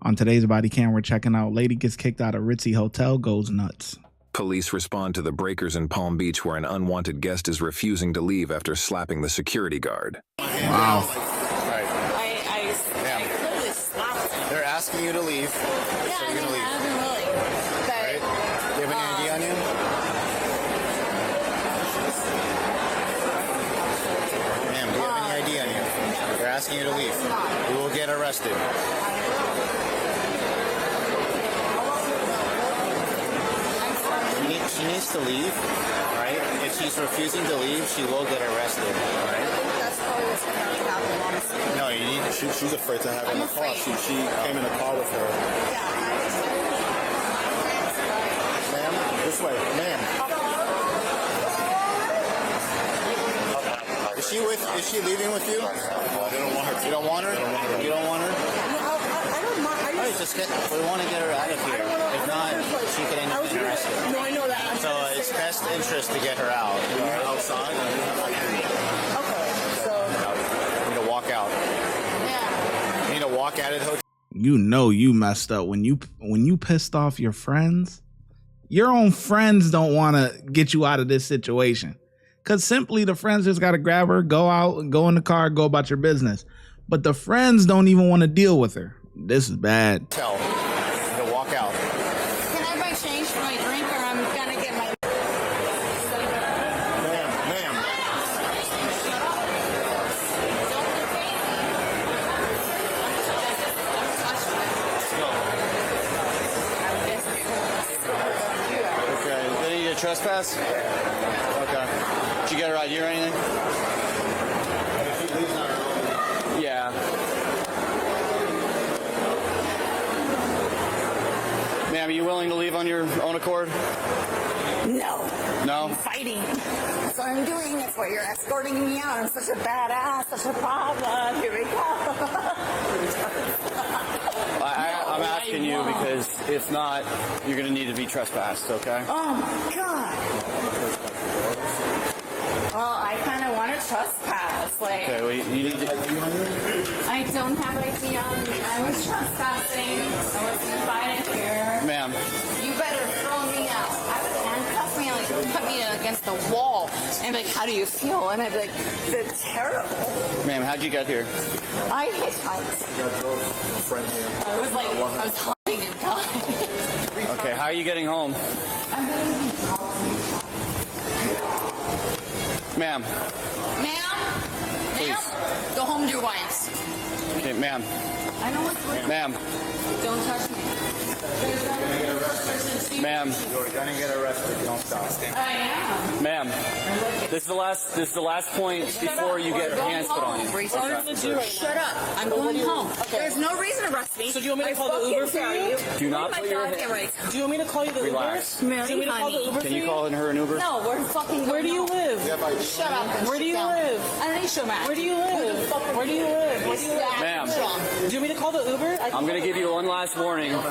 On today's body cam, we're checking out lady gets kicked out of Ritzy Hotel, goes nuts. Police respond to the breakers in Palm Beach where an unwanted guest is refusing to leave after slapping the security guard. Wow. I clearly slapped him. They're asking you to leave. Yeah, so you're gonna leave. I've been willing. But, Right? Do you have any ID on you? Ma'am, do you have any ID on you? They're asking you to leave. You will get arrested. She needs to leave, right? If she's refusing to leave, she will get arrested, right? that's probably what's going to happen, honestly. No, you need. She's afraid to have her in the car. She came in the car with her. Ma'am, this way, ma'am. Is she leaving with you? They don't want her. You don't want her? You don't want her? I don't mind. We want to get her out of here. If not, she could end up getting arrested. No, I know that. So it's best interest to get her out. Outside. Okay, so. You need to walk out. Yeah. You need to walk out of the hotel. You know you messed up when you pissed off your friends. Your own friends don't want to get you out of this situation. Because simply the friends just got to grab her, go out, go in the car, go about your business. But the friends don't even want to deal with her. This is bad. You need to walk out. Can I buy change for my drink or I'm going to get my... Ma'am. Okay, they need a trespass? Okay. Did you get her ID or anything? Yeah. Ma'am, are you willing to leave on your own accord? No. No? I'm fighting. That's what I'm doing. That's why you're escorting me out. I'm such a badass, such a problem. Here we go. I'm asking you because if not, you're going to need to be trespassed, okay? Oh, my God. Well, I kind of want to trespass. Like, Okay, well, you need to... I don't have ID on me. I was trespassing. I was invited here. Ma'am, You better throw me out. I would handcuff me and like put me against the wall and be like, how do you feel? And I'd be like, it's terrible. ma'am, how'd you get here? I hitchhiked. I was like, I was hiding and dying. Okay, how are you getting home? Ma'am, Ma'am? Please. Ma'am? Go home to your wives. okay, ma'am, I know what's going on. ma'am, Don't touch me. ma'am, You're gonna get arrested. Don't stop. I am. ma'am. This is the last point before you get hands put on you. Shut up. I'm going home. There's no reason to arrest me. So do you want me to call the Uber for you? Do not put your Get right. Do you want me to call you the Relax. Uber? Do you want me to call the Uber Can for you call her an Uber? No, we're fucking. Where do you live? Shut up. And Where do sit you down. live? Anisha, man. Where do you live? Where do you live? Where do you live? Ma'am. Do you want me to call the Uber? I'm going to give you one last warning. Do you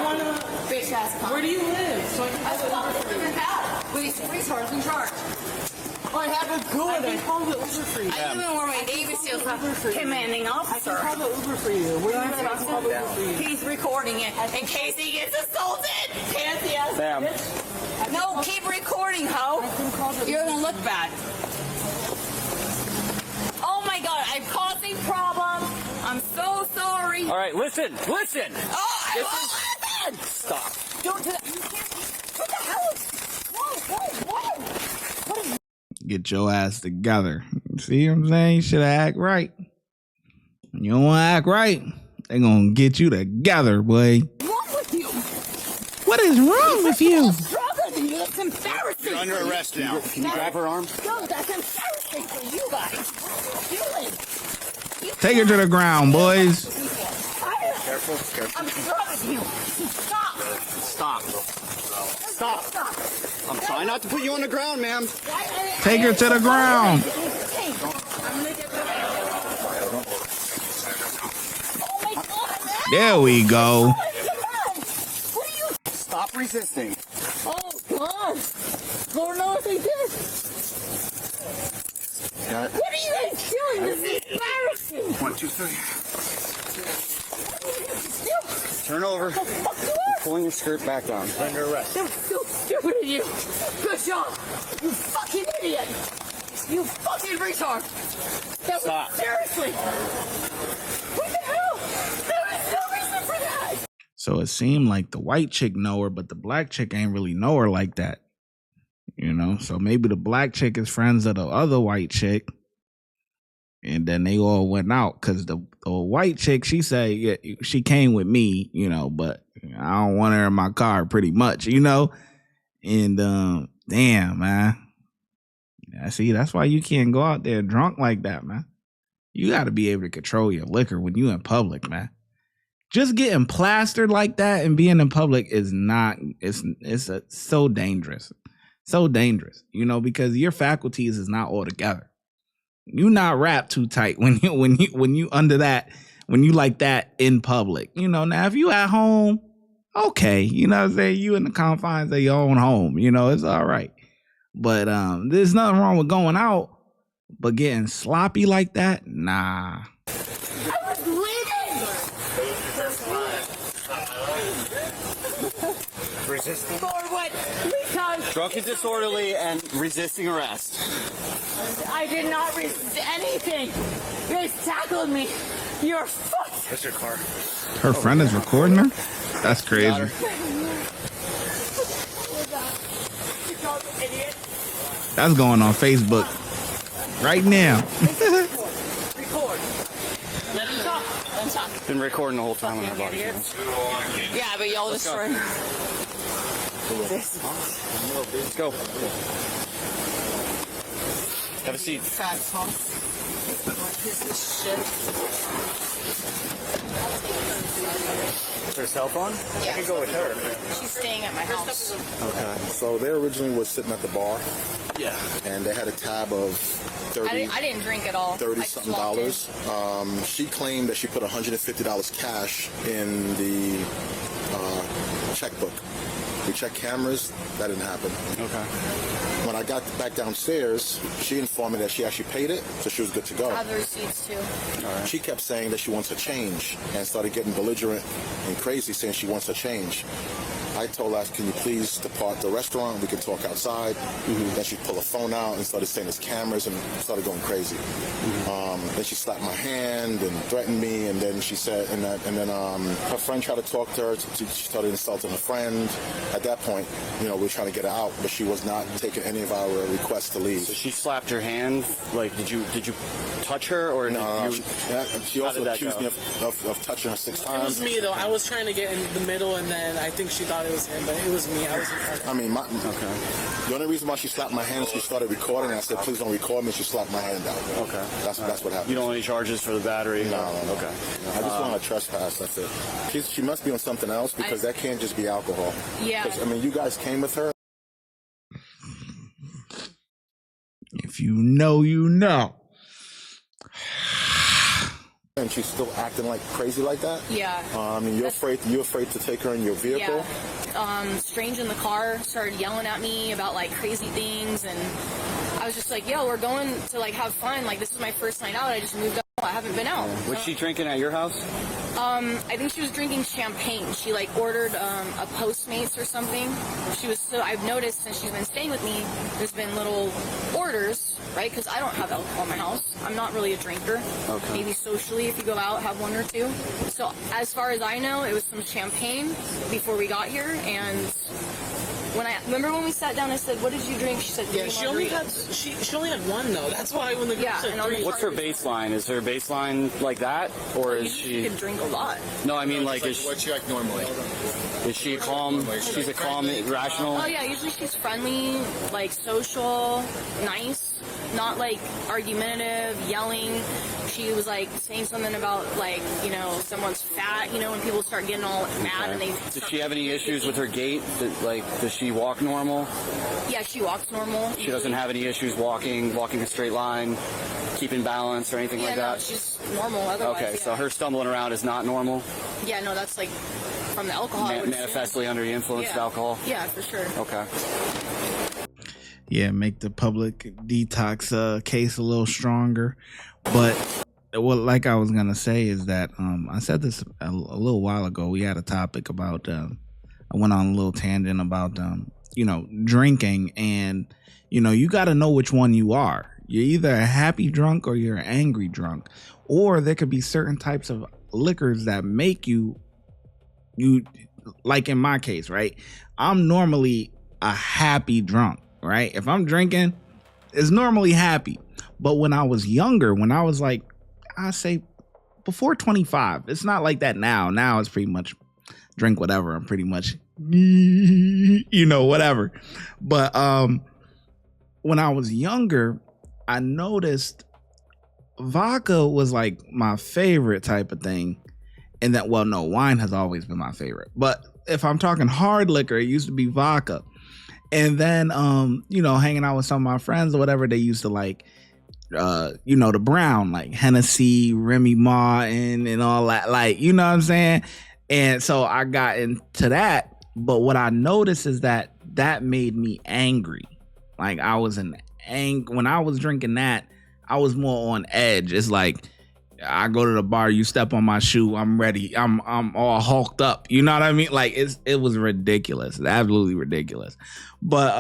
want to? Bitch ass cunt. Where do you live? So I can call the Uber for you. Police resource in charge. I have a good. I can call the Uber for you. I even wear my Navy SEAL commanding I officer. can call the Uber for you. Where do you live? I can call the Uber for you. He's recording it in case he gets assaulted. Fancy ass. Ma'am. No, keep recording, ho. You're gonna look bad. Oh my God, I'm causing problems. I'm so sorry. All right, listen. Oh, I won't listen. Stop. Don't do that. You can't. What the hell? Whoa. What is Get your ass together. See what I'm saying? You should act right. When you don't want to act right, they gonna get you together, boy. wrong with you? What is wrong with you? Stronger than you. That's embarrassing. You're under arrest now. Can you grab her arm? No, that's embarrassing for you guys. What are you doing? Take her to the ground, boys. Careful. I'm stronger than you. Stop. I'm trying not to put you on the ground, ma'am. Take her to the ground. Hey, I'm gonna get Oh my God, man. There we go. What are you? Stop resisting. Oh God. Lord knows they did. Got it. What are you guys doing? This is embarrassing. 2, 3. Turn over. I'm pulling your skirt back down. Under arrest. That was so stupid of you. Good job. You fucking idiot. You fucking retard. That Stop. was seriously. What the hell? There is no reason for that. So it seemed like the white chick know her, but the black chick ain't really know her like that. You know, so maybe the black chick is friends of the other white chick. And then they all went out because the white chick, she said, yeah, she came with me, you know, but I don't want her in my car pretty much, you know. And damn, man. Yeah, see, that's why you can't go out there drunk like that, man. You got to be able to control your liquor when you in public, man. Just getting plastered like that and being in public is not, it's so dangerous. So dangerous, you know, because your faculties is not all together. You not wrapped too tight when you under that, when you like that in public. You know, now if you at home, okay, you know what I'm saying? You in the confines of your own home, you know, it's all right. But there's nothing wrong with going out, but getting sloppy like that, nah. I was bleeding. Resisting. For what? Because Drunk and disorderly and resisting arrest. I did not resist anything. You guys tackled me. You're fucked. Where's your car? Her friend is recording her? That's crazy. That's going on Facebook right now. Record. Let him talk. Let him talk. Been recording the whole time on our body cams. Yeah, but y'all destroyed. Let's go. Have a seat. Fat punk. Piece of shit. Her cell phone? Yeah. I could go with her. She's staying at my house. Okay. So they originally was sitting at the bar, Yeah. and they had a tab of I didn't drink at all. $30-something dollars. She claimed that she put $150 cash in the checkbook. We checked cameras. That didn't happen. Okay. When I got back downstairs, she informed me that she actually paid it, so she was good to go. I have the receipts too. She kept saying that she wants a change and started getting belligerent and crazy, saying she wants a change. I told her, can you please depart the restaurant? We can talk outside. Then she pulled her phone out and started saying there's cameras and started going crazy. Then she slapped my hand and threatened me. And then she said, and then her friend tried to talk to her. She started insulting her friend. At that point, you know, we were trying to get her out, but she was not taking any of our requests to leave. So she slapped your hand. Like, did you touch her or No, did you? she also accused me of touching her 6 It times. was me though. I was trying to get in the middle, and then I think she thought it was him, but it was me. I was in front. I mean, the only reason why she slapped my hand is she started recording. I said, please don't record me. She slapped my hand out. Okay. That's what happened. You don't want any charges for the battery? No. Okay. I just want to trespass. That's it. She must be on something else because that can't just be alcohol. Yeah. 'Cause, I mean, you guys came with her. If you know, you know. And she's still acting like crazy like that. Yeah. I mean, you're afraid to take her in your vehicle. Yeah. Strange in the car started yelling at me about like crazy things, and I was just like, yo, we're going to like have fun. Like, this is my first night out. I just moved up. I haven't been out. Was she drinking at your house? I think she was drinking champagne. She like ordered a Postmates or something. I've noticed since she's been staying with me, there's been little orders, right? Because I don't have alcohol in my house. I'm not really a drinker. Okay. Maybe socially, if you go out, have one or two. So as far as I know, it was some champagne before we got here. And remember when we sat down, I said, "What did you drink?" She said, Yeah, she only had one though. That's why when the group said and on the three. What's her baseline? Is her baseline like that, or is She she? could drink a lot. No, I mean like What's she like normally? is she calm? She's a calm, rational. Oh yeah, usually she's friendly, like social, nice, not like argumentative, yelling. She was like saying something about like, you know, someone's fat, you know, when people start getting all mad and they. Does she have any issues with her gait? Does she walk normal? Yeah, she walks normal. She doesn't have any issues walking a straight line, keeping balance or anything Yeah, like no, that? she's normal otherwise. Okay, yeah. so her stumbling around is not normal? Yeah, no, that's like from the alcohol. I would assume. Manifestly under the influence of alcohol? Yeah, for sure. Okay. Yeah, make the public detox case a little stronger. But well, like I was gonna say is that I said this a little while ago. We had a topic about I went on a little tangent about drinking, and you got to know which one you are. You're either a happy drunk or you're an angry drunk, or there could be certain types of liquors that make you like in my case, right? I'm normally a happy drunk, right? If I'm drinking, it's normally happy. But when I was younger, when I was like, I say before 25, it's not like that now. Now it's pretty much drink whatever. I'm pretty much, whatever. But when I was younger, I noticed vodka was like my favorite type of thing. And that, well, no, wine has always been my favorite. But if I'm talking hard liquor, it used to be vodka. And then, hanging out with some of my friends or whatever, they used to like, the brown, like Hennessy, Remy Martin, and all that, like, you know what I'm saying? And so I got into that. But what I noticed is that made me angry. Like I was when I was drinking that, I was more on edge. It's like, I go to the bar, you step on my shoe, I'm ready. I'm all hulked up. You know what I mean? Like it was ridiculous. It's absolutely ridiculous. But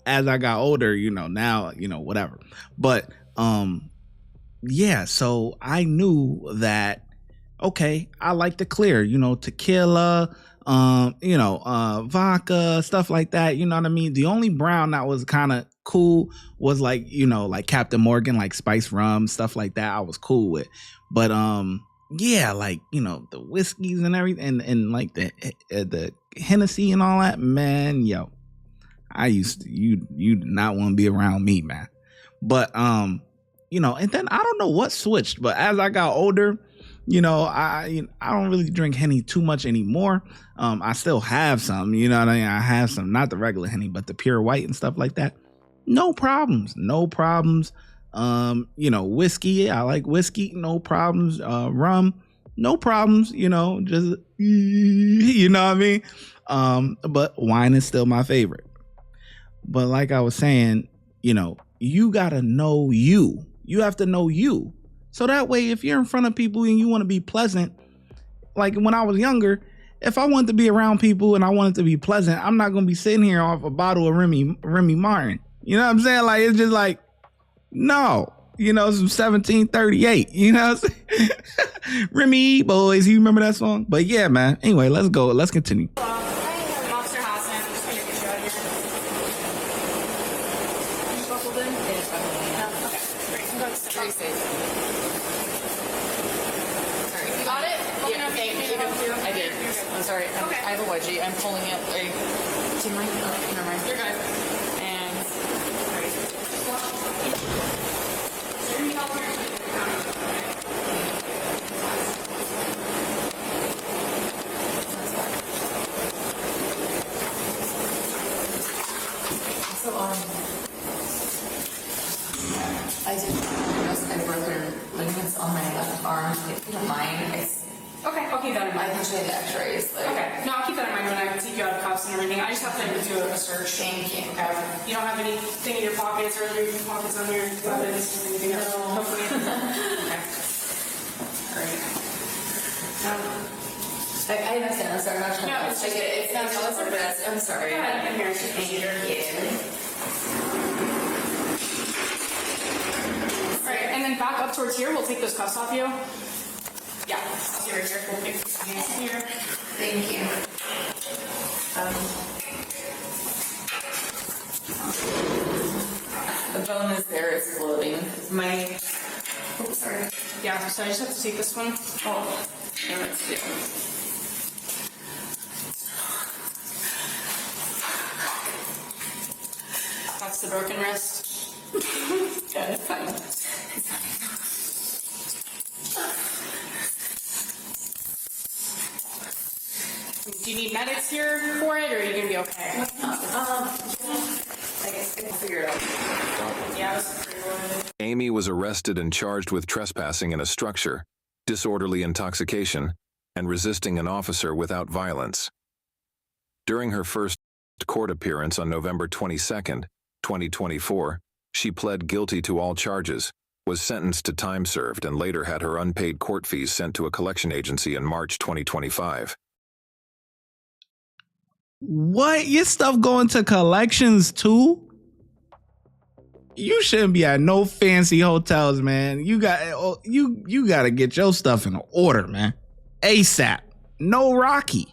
as I got older, now, whatever. But yeah, so I knew that, okay, I like to clear, tequila, vodka, stuff like that. You know what I mean? The only brown that was kind of cool was like, like Captain Morgan, like spice rum, stuff like that. I was cool with. But yeah, like, the whiskeys and everything, and like the Hennessy and all that, man, yo, I used to, you did not want to be around me, man. But and then I don't know what switched, but as I got older, I don't really drink Henny too much anymore. I still have some, what I mean? I have some, not the regular Henny, but the pure white and stuff like that. No problems. Whiskey, I like whiskey, no problems. Rum, no problems, just, what I mean? But wine is still my favorite. But like I was saying, you gotta know you. You have to know you. So that way, if you're in front of people and you want to be pleasant, like when I was younger, if I wanted to be around people and I wanted to be pleasant, I'm not going to be sitting here off a bottle of Remy Martin. You know what I'm saying? Like, it's just like, no, some 1738, Remy boys, you remember that song? But yeah, man. Anyway, let's go. Let's continue. Officer Hassan, I'm just going to get you out here. You buckled in? Yeah, just buckled in. Okay, great. That's very safe. Sorry. You got it? Yeah, thank you. I did. I'm sorry. Okay. I have a wedgie. I'm pulling it. Do you mind? Oh, never mind. You're good. And, sorry. So, I did I broken ligaments on my left arm. If you don't mind, Okay, I'll keep that in I mind. can show you the x-rays. Okay, no, I'll keep that in mind when I take you out of cuffs and everything. I just have to do a search. Thank you. Okay. You don't have anything in your pockets or your pockets on your weapons or anything else? No. Hopefully. Okay. Alright. I understand. I'm sorry. I'm not trying No, to it's I get it. It's not it's the best. I'm sorry. Go ahead. I'm here. It's just Thank easier. you. Alright, and then back up towards here. We'll take those cuffs off you. Yeah, I'll see right here. We'll take these hands here. Thank you. The bone is there. It's floating. Oh, sorry. Yeah, so I just have to take this one. Oh, yeah, let's do. That's the broken wrist. Yeah, it's fine. Do you need medics here for it, or are you gonna be okay? I guess I can figure it out. Yeah, that's pretty good. Amy was arrested and charged with trespassing in a structure, disorderly intoxication, and resisting an officer without violence. During her first court appearance on November 22, 2024, she pled guilty to all charges, was sentenced to time served and later had her unpaid court fees sent to a collection agency in March 2025. What? Your stuff going to collections too? You shouldn't be at no fancy hotels, man. You got to get your stuff in order, man. ASAP. No Rocky.